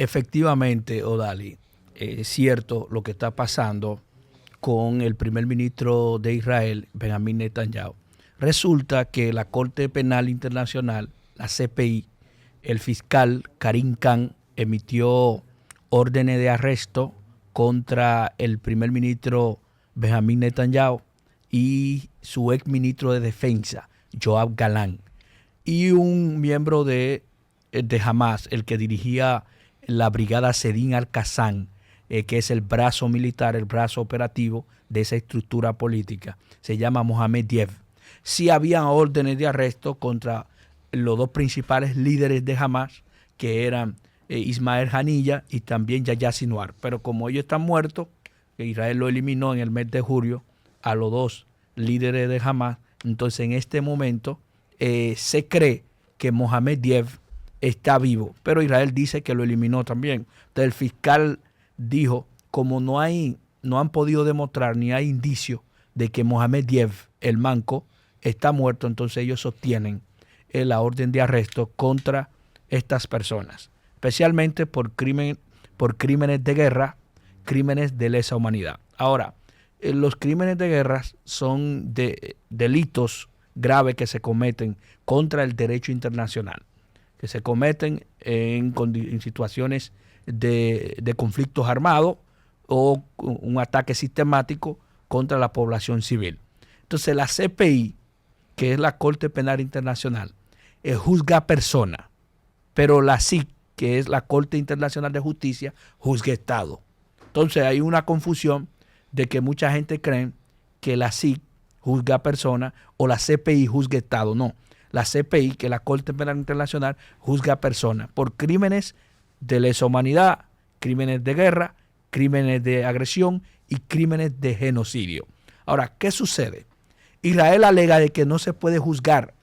Efectivamente, Odali, es cierto lo que está pasando con el primer ministro de Israel, Benjamín Netanyahu. Resulta que la Corte Penal Internacional, la CPI, el fiscal Karim Khan emitió órdenes de arresto contra el primer ministro Benjamín Netanyahu y su ex ministro de Defensa, Yoav Galán, y un miembro de Hamas, el que dirigía la brigada Sedin al-Qassam, que es el brazo militar, el brazo operativo de esa estructura política. Se llama Mohamed Diev. Sí había órdenes de arresto contra los dos principales líderes de Hamas, que eran Ismael Haniyeh y también Yahya Sinwar. Pero como ellos están muertos, Israel lo eliminó en el mes de julio a los dos líderes de Hamas, entonces en este momento se cree que Mohamed Diev está vivo, pero Israel dice que lo eliminó también. Entonces el fiscal dijo, como no han podido demostrar ni hay indicio de que Mohamed Diev, el manco, está muerto, entonces ellos sostienen la orden de arresto contra estas personas, especialmente por crímenes de guerra, crímenes de lesa humanidad. Ahora, los crímenes de guerra son delitos graves que se cometen contra el derecho internacional, que se cometen en situaciones de conflictos armados o un ataque sistemático contra la población civil. Entonces la CPI, que es la Corte Penal Internacional, juzga a persona, pero la CIC, que es la Corte Internacional de Justicia, juzga Estado. Entonces hay una confusión de que mucha gente cree que la CIC juzga a persona o la CPI juzga Estado. No, la CPI, que es la Corte Penal Internacional, juzga a persona por crímenes de lesa humanidad, crímenes de guerra, crímenes de agresión y crímenes de genocidio. Ahora, ¿qué sucede? Israel alega de que no se puede juzgar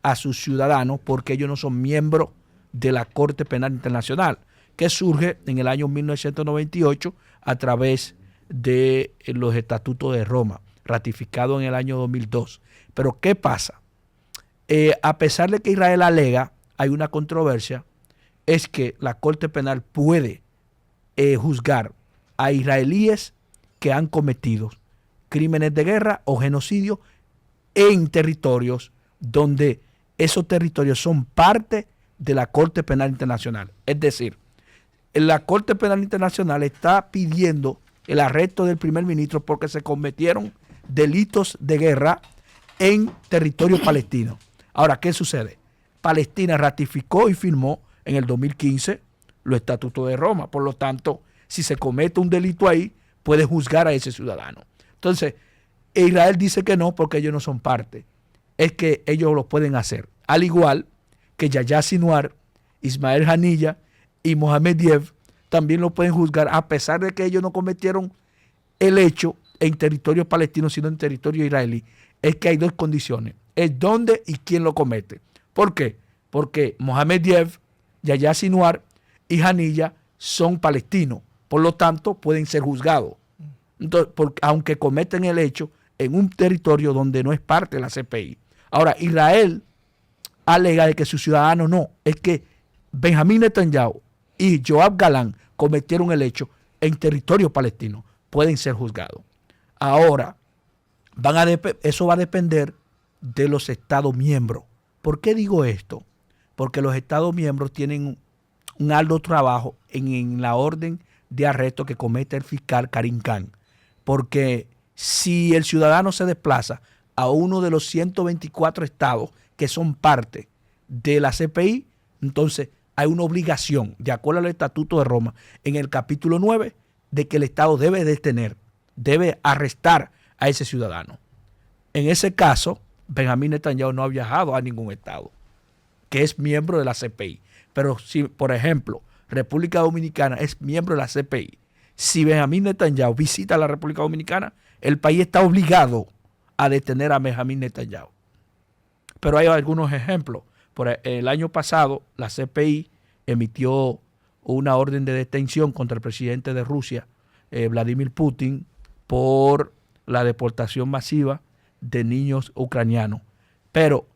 a sus ciudadanos porque ellos no son miembros de la Corte Penal Internacional, que surge en el año 1998 a través de los Estatutos de Roma, ratificado en el año 2002. Pero ¿qué pasa? A pesar de que Israel alega, hay una controversia, es que la Corte Penal puede juzgar a israelíes que han cometido crímenes de guerra o genocidio en territorios donde esos territorios son parte de la Corte Penal Internacional. Es decir, la Corte Penal Internacional está pidiendo el arresto del primer ministro porque se cometieron delitos de guerra en territorio palestino. Ahora, ¿qué sucede? Palestina ratificó y firmó en el 2015 los Estatutos de Roma. Por lo tanto, si se comete un delito ahí, puede juzgar a ese ciudadano. Entonces, Israel dice que no porque ellos no son parte. Es que ellos lo pueden hacer. Al igual que Yahya Sinwar, Ismael Haniyeh y Mohamed Diev también lo pueden juzgar a pesar de que ellos no cometieron el hecho en territorio palestino, sino en territorio israelí. Es que hay dos condiciones. Es dónde y quién lo comete. ¿Por qué? Porque Mohamed Diev, Yahya Sinwar y Haniyeh son palestinos. Por lo tanto, pueden ser juzgados. Entonces, aunque cometen el hecho en un territorio donde no es parte de la CPI. Ahora, Israel alega de que sus ciudadanos no. Es que Benjamín Netanyahu y Yoav Galán cometieron el hecho en territorio palestino. Pueden ser juzgados. Ahora, eso va a depender de los Estados miembros. ¿Por qué digo esto? Porque los Estados miembros tienen un arduo trabajo en la orden de arresto que comete el fiscal Karim Khan. Porque si el ciudadano se desplaza a uno de los 124 estados que son parte de la CPI, entonces hay una obligación, de acuerdo al Estatuto de Roma, en el capítulo 9, de que el Estado debe detener, debe arrestar a ese ciudadano. En ese caso, Benjamín Netanyahu no ha viajado a ningún estado que es miembro de la CPI. Pero si, por ejemplo, República Dominicana es miembro de la CPI, si Benjamín Netanyahu visita la República Dominicana, el país está obligado a detener a Benjamín Netanyahu. Pero hay algunos ejemplos. Por el año pasado, la CPI emitió una orden de detención contra el presidente de Rusia, Vladimir Putin, por la deportación masiva de niños ucranianos. Pero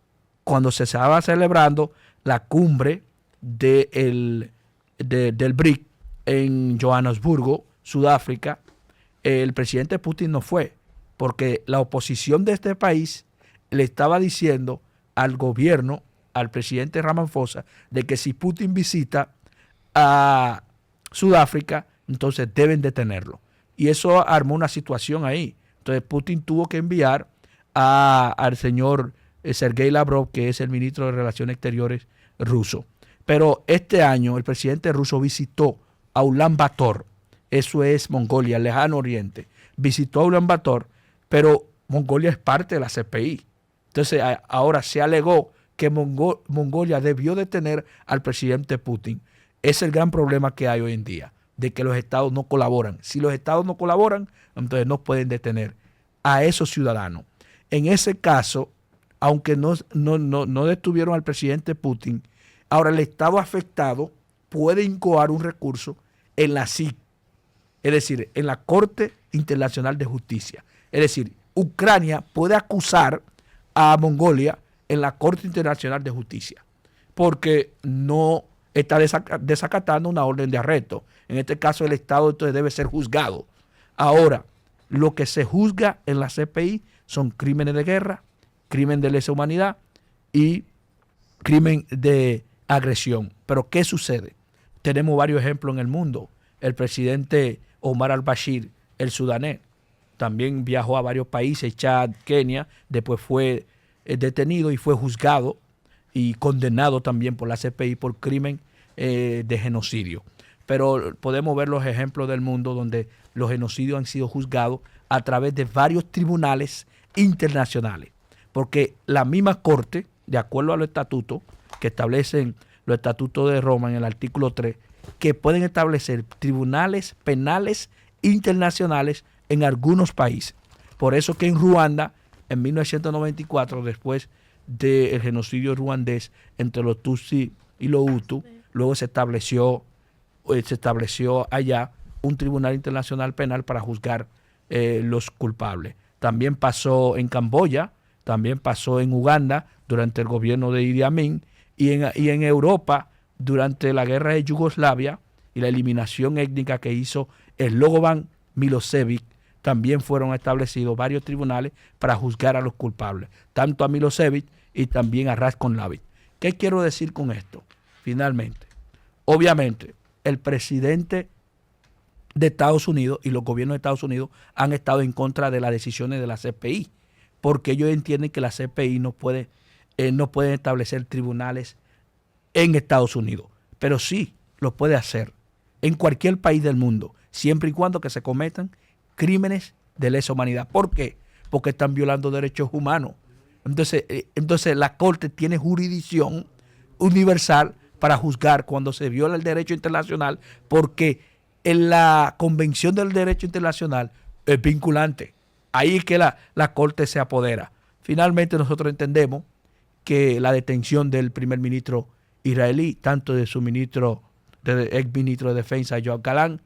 cuando se estaba celebrando la cumbre del BRIC, en Johannesburgo, Sudáfrica, el presidente Putin no fue, porque la oposición de este país le estaba diciendo al gobierno, al presidente Ramaphosa, de que si Putin visita a Sudáfrica, entonces deben detenerlo. Y eso armó una situación ahí. Entonces Putin tuvo que enviar al señor Sergei Lavrov, que es el ministro de Relaciones Exteriores ruso. Pero este año el presidente ruso visitó a Ulan Bator, eso es Mongolia, el lejano oriente. Visitó a Ulan Bator, pero Mongolia es parte de la CPI. Entonces ahora se alegó que Mongolia debió detener al presidente Putin. Es el gran problema que hay hoy en día, de que los estados no colaboran. Si los estados no colaboran, entonces no pueden detener a esos ciudadanos. En ese caso, aunque no detuvieron al presidente Putin, ahora el estado afectado puede incoar un recurso en la CIC, es decir, en la Corte Internacional de Justicia. Es decir, Ucrania puede acusar a Mongolia en la Corte Internacional de Justicia porque no está desacatando una orden de arresto. En este caso, el Estado entonces debe ser juzgado. Ahora, lo que se juzga en la CPI son crímenes de guerra, crimen de lesa humanidad y crimen de agresión. Pero ¿qué sucede? Tenemos varios ejemplos en el mundo. El presidente Omar al-Bashir, el sudanés, también viajó a varios países, Chad, Kenia, después fue detenido y fue juzgado y condenado también por la CPI por crimen de genocidio. Pero podemos ver los ejemplos del mundo donde los genocidios han sido juzgados a través de varios tribunales internacionales. Porque la misma Corte, de acuerdo a los estatutos que establecen los estatutos de Roma en el artículo 3, que pueden establecer tribunales penales internacionales en algunos países. Por eso que en Ruanda, en 1994, después del genocidio ruandés entre los Tutsi y los Hutu, luego se estableció allá un tribunal internacional penal para juzgar los culpables. También pasó en Camboya, también pasó en Uganda durante el gobierno de Idi Amin y en Europa durante la guerra de Yugoslavia y la eliminación étnica que hizo Slobodan Milosevic. También fueron establecidos varios tribunales para juzgar a los culpables, tanto a Milosevic y también a Ratko Mladic. ¿Qué quiero decir con esto? Finalmente, obviamente, el presidente de Estados Unidos y los gobiernos de Estados Unidos han estado en contra de las decisiones de la CPI, porque ellos entienden que la CPI no puede establecer tribunales en Estados Unidos, pero sí lo puede hacer en cualquier país del mundo, siempre y cuando que se cometan crímenes de lesa humanidad. ¿Por qué? Porque están violando derechos humanos. Entonces la Corte tiene jurisdicción universal para juzgar cuando se viola el derecho internacional, porque en la Convención del Derecho Internacional es vinculante. Ahí es que la Corte se apodera. Finalmente nosotros entendemos que la detención del primer ministro israelí, tanto de su ex ministro de Defensa, Yoav Galán,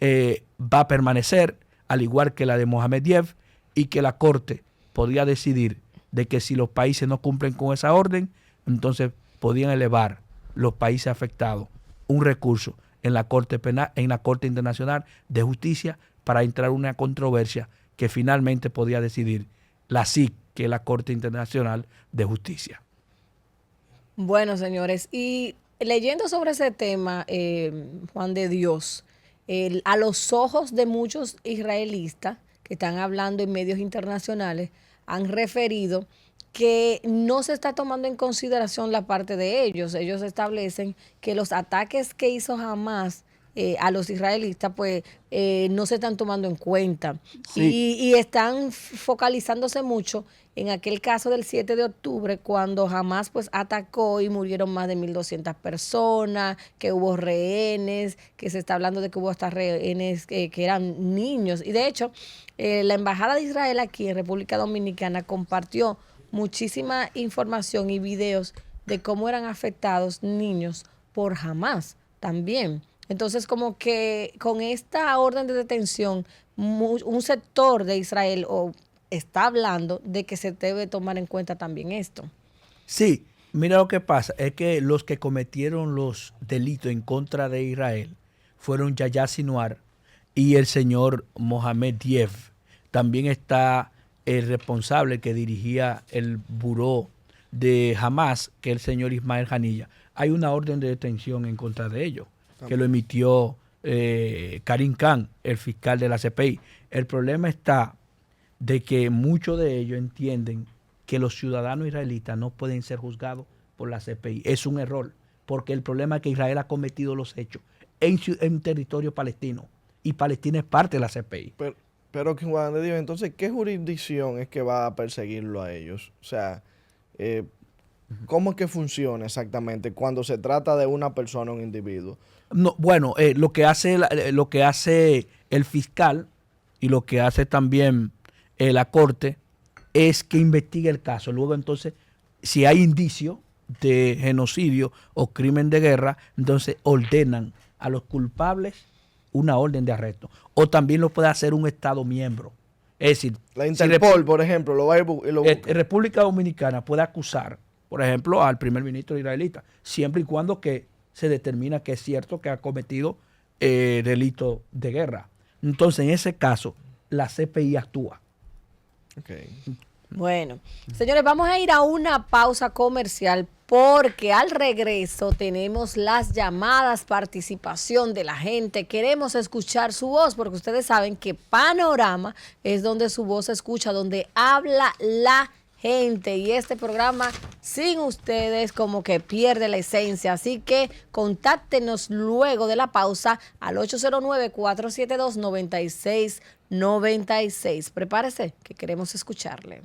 va a permanecer, al igual que la de Mohammediev, y que la Corte podría decidir de que si los países no cumplen con esa orden, entonces podían elevar los países afectados un recurso en la Corte Penal, en la Corte Internacional de Justicia, para entrar una controversia que finalmente podía decidir la CIC, que es la Corte Internacional de Justicia. Bueno, señores, y leyendo sobre ese tema, Juan de Dios, a los ojos de muchos israelitas que están hablando en medios internacionales, han referido que no se está tomando en consideración la parte de ellos. Ellos establecen que los ataques que hizo Hamás a los israelitas, pues no se están tomando en cuenta. Sí. Y están focalizándose mucho en aquel caso del 7 de octubre, cuando Hamás pues atacó y murieron más de 1.200 personas, que hubo rehenes, que se está hablando de que hubo hasta rehenes que eran niños. Y de hecho, la Embajada de Israel aquí en República Dominicana compartió muchísima información y videos de cómo eran afectados niños por Hamás también. Entonces, como que con esta orden de detención, un sector de Israel está hablando de que se debe tomar en cuenta también esto. Sí, mira lo que pasa, es que los que cometieron los delitos en contra de Israel fueron Yahya Sinwar y el señor Mohamed Diev. También está el responsable que dirigía el buró de Hamas, que es el señor Ismael Haniyeh. Hay una orden de detención en contra de ellos, que lo emitió Karim Khan, el fiscal de la CPI. El problema está de que muchos de ellos entienden que los ciudadanos israelitas no pueden ser juzgados por la CPI. Es un error, porque el problema es que Israel ha cometido los hechos en territorio palestino, y Palestina es parte de la CPI. Pero Juan de Dios, entonces, ¿qué jurisdicción es que va a perseguirlo a ellos? O sea, ¿cómo es que funciona exactamente cuando se trata de una persona, un individuo? No, bueno, lo que hace el fiscal y lo que hace también la corte es que investigue el caso. Luego, entonces, si hay indicio de genocidio o crimen de guerra, entonces ordenan a los culpables una orden de arresto. O también lo puede hacer un Estado miembro. Es decir, la Interpol, por ejemplo, lo va a ir y lo busca. República Dominicana puede acusar, por ejemplo, al primer ministro israelita, siempre y cuando que se determina que es cierto que ha cometido delito de guerra. Entonces, en ese caso, la CPI actúa. Okay. Bueno, señores, vamos a ir a una pausa comercial porque al regreso tenemos las llamadas, participación de la gente. Queremos escuchar su voz porque ustedes saben que Panorama es donde su voz se escucha, donde habla la gente. Y este programa sin ustedes como que pierde la esencia. Así que contáctenos luego de la pausa al 809-472-9696. Prepárese que queremos escucharle.